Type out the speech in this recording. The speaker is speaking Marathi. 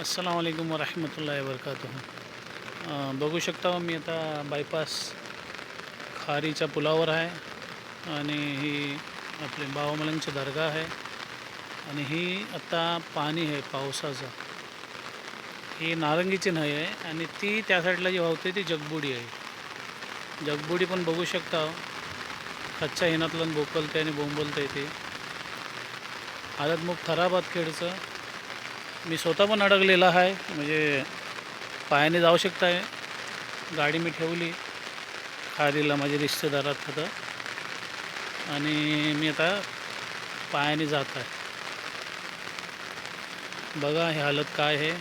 अस्सलाम वालेकुम वरहमतुल्लाहि वबरकातुहू. बघू शकता मी आता बायपास खारीच्या पुलावर आहे आणि ही आपली बाबामलंगची दर्गा आहे आणि ही आता पाणी आहे पावसाचं. ही नारंगीची नदी आहे आणि ती त्या साईडला जी वाहते ती जगबुडी आहे. जगबुडी पण बघू शकता कच्च्या हिनातलं बोकलते आणि बोंबलते ते आदतमुख थराबाद खेडचं. मी स्वतः पण अडकलेला आहे, म्हणजे पायाने जाऊ शकताय. गाडी मी ठेवली खारीला माझ्या रिश्तेदारात होतं आणि मी आता पायाने जात आहे. बघा हे हालत काय आहे.